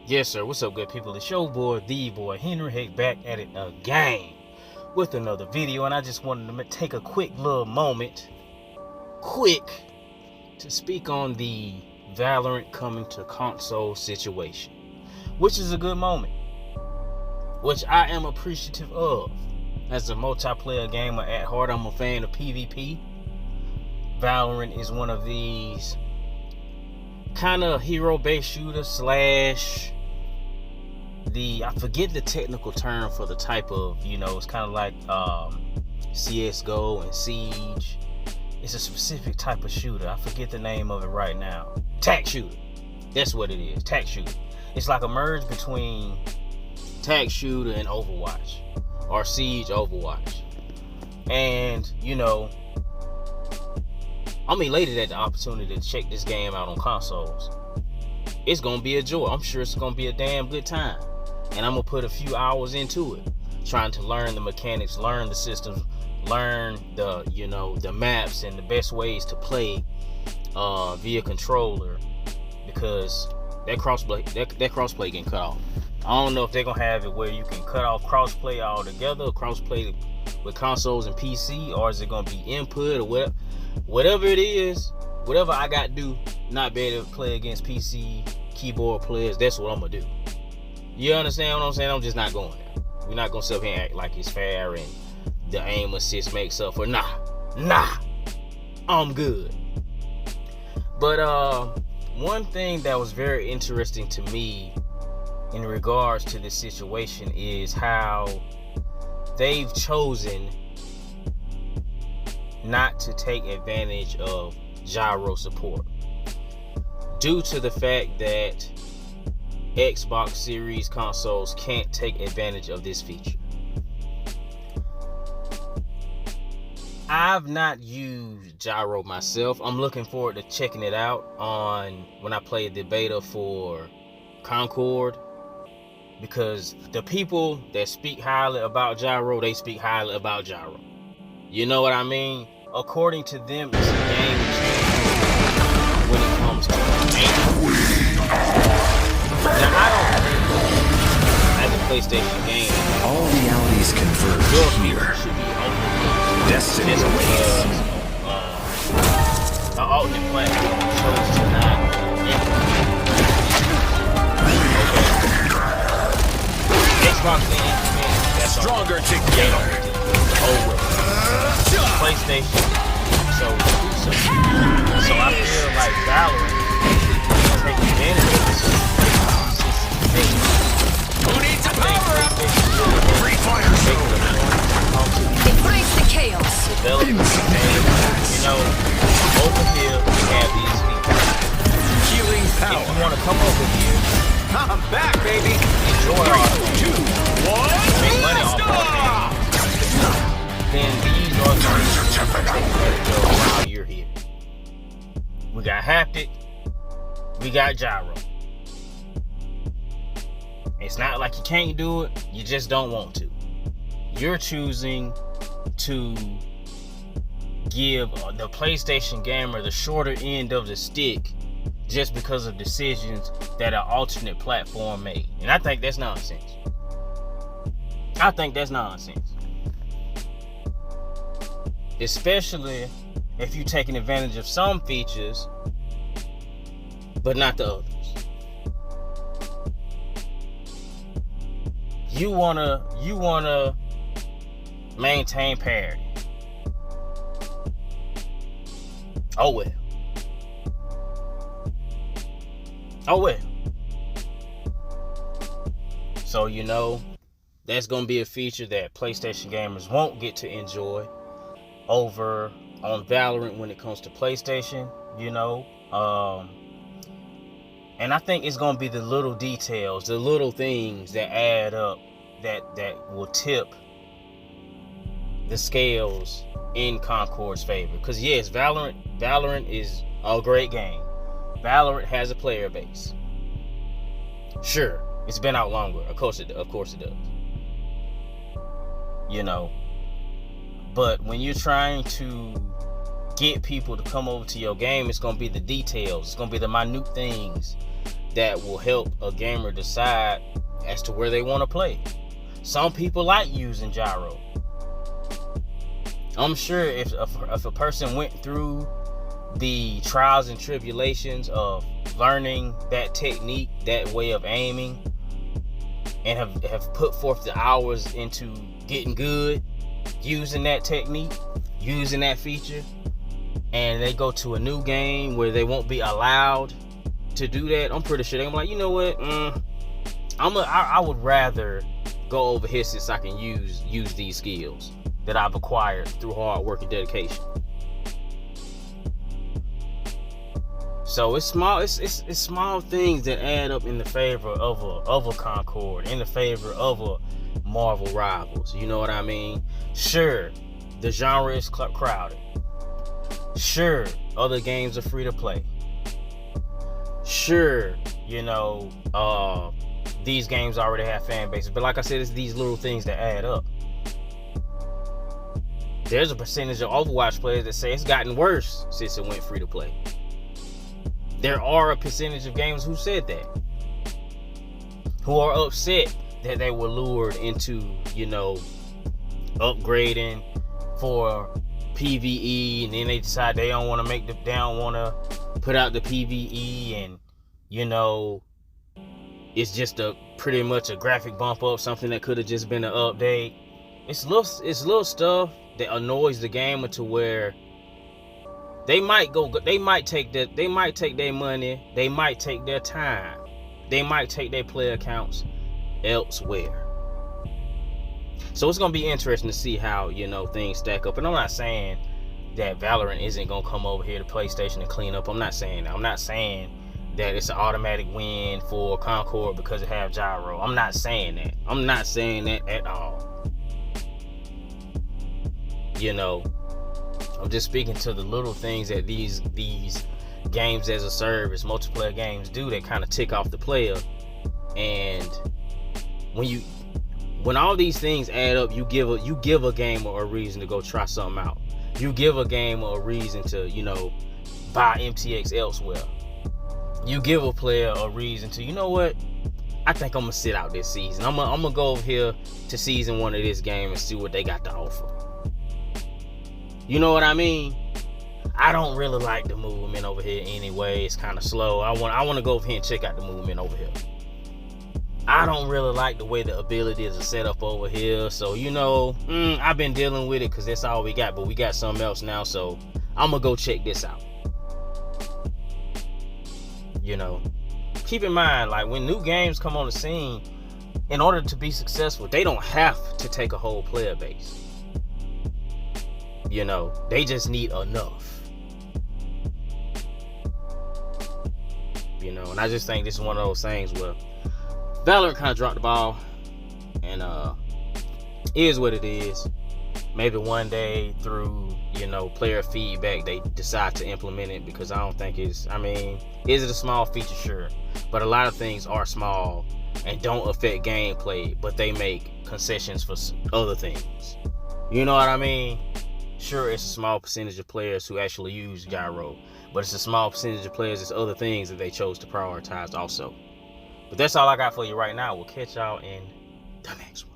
Yes, sir. What's up, good people? It's your boy, the boy, Henry, back at it again with another video. And I just wanted to take a quick little moment, to speak on the Valorant coming to console situation, which is a good moment, which I am appreciative of. As a multiplayer gamer at heart, I'm a fan of PvP. Valorant is one of these kind of hero-based shooter slash I forget the technical term for the type of, it's kind of like CSGO and Siege. It's a specific type of shooter. I forget the name of it right now. Tac shooter. That's what it is. Tac shooter. It's like a merge between tac shooter and Overwatch, or Siege Overwatch. And I'm elated at the opportunity to check this game out on consoles. It's gonna be a joy. I'm sure it's gonna be a damn good time. And I'm gonna put a few hours into it, trying to learn the mechanics, learn the systems, learn the maps and the best ways to play via controller, because that crossplay getting cut off. I don't know if they're gonna have it where you can cut off crossplay altogether, crossplay with consoles and PC, or is it gonna be input or whatever it is, whatever I got to do, not be able to play against PC keyboard players. That's what I'm gonna do. You understand what I'm saying? I'm just not going there. We're not gonna sit here and act like it's fair and the aim assist makes up for. Nah, I'm good. But one thing that was very interesting to me in regards to this situation is how they've chosen not to take advantage of gyro support, due to the fact that Xbox Series consoles can't take advantage of this feature. I've not used gyro myself. I'm looking forward to checking it out on when I play the beta for Concord, because the people that speak highly about gyro, they speak highly about gyro. You know what I mean? According to them, it's a game changer when it comes to aim. Now, I don't think, as a PlayStation game, all realities converge here. Should be open. Destiny awaits. The alternate platform chose to not implement. Xbox didn't implement. That's stronger together. PlayStation. So I feel like Valorant take advantage of this. Who needs a power up? Free fire zone. Embrace the chaos. Develop the game. Over here we have these people. Healing power. If you want to come over here, I'm back, baby. enjoy our 3, 2, 1. make money off our game, then these are the things you can take advantage of while you're here. We got haptic, we got gyro. It's not like you can't do it, you just don't want to. You're choosing to give the PlayStation gamer the shorter end of the stick just because of decisions that an alternate platform made. And I think that's nonsense. Especially if you're taking advantage of some features, but not the others. You wanna maintain parity. Oh well. So that's gonna be a feature that PlayStation gamers won't get to enjoy over on Valorant when it comes to PlayStation, and I think it's gonna be the little details, the little things that add up that will tip the scales in Concord's favor. Because yes, Valorant is a great game. Valorant has a player base. Sure, it's been out longer. Of course it does. But when you're trying to get people to come over to your game, it's gonna be the details. It's gonna be the minute things that will help a gamer decide as to where they want to play. Some people like using gyro. I'm sure if a person went through the trials and tribulations of learning that technique, that way of aiming, and have put forth the hours into getting good using that technique, using that feature, and they go to a new game where they won't be allowed to do that, I'm pretty sure they're gonna be like, you know what, I would rather go over here since I can use these skills that I've acquired through hard work and dedication. So it's small things that add up in the favor of a Concord, in the favor of a Marvel Rivals. You know what I mean? Sure, the genre is crowded. Sure, other games are free to play. Sure, these games already have fan bases. But like I said, it's these little things that add up. There's a percentage of Overwatch players that say it's gotten worse since it went free to play. There are a percentage of gamers who said that, who are upset that they were lured into, upgrading for PvE, and then they decide they don't want to put out the PvE, and it's just pretty much a graphic bump up, something that could have just been an update. It's little stuff that annoys the gamer to where they might take their money, they might take their time, they might take their player accounts elsewhere. So it's gonna be interesting to see how things stack up. And I'm not saying that Valorant isn't gonna come over here to PlayStation and clean up. I'm not saying that. I'm not saying that it's an automatic win for Concord because it have gyro. I'm not saying that. I'm not saying that at all. I'm just speaking to the little things that these games as a service, multiplayer games do that kind of tick off the player. And when all these things add up, you give a gamer a reason to go try something out. You give a gamer a reason to, buy MTX elsewhere. You give a player a reason to, I think I'm gonna sit out this season. I'm gonna go over here to season 1 of this game and see what they got to offer. You know what I mean? I don't really like the movement over here anyway. It's kind of slow. I want to go over here and check out the movement over here. I don't really like the way the abilities are set up over here. So, I've been dealing with it because that's all we got. But we got something else now. So, I'm going to go check this out. Keep in mind, like, when new games come on the scene, in order to be successful, they don't have to take a whole player base. They just need enough. And I just think this is one of those things where Valorant kind of dropped the ball, and is what it is. Maybe one day through player feedback they decide to implement it, because I don't think is it a small feature? Sure, but a lot of things are small and don't affect gameplay, but they make concessions for other things. You know what I mean? Sure, it's a small percentage of players who actually use gyro, but it's a small percentage of players, it's other things that they chose to prioritize also. But that's all I got for you right now. We'll catch y'all in the next one.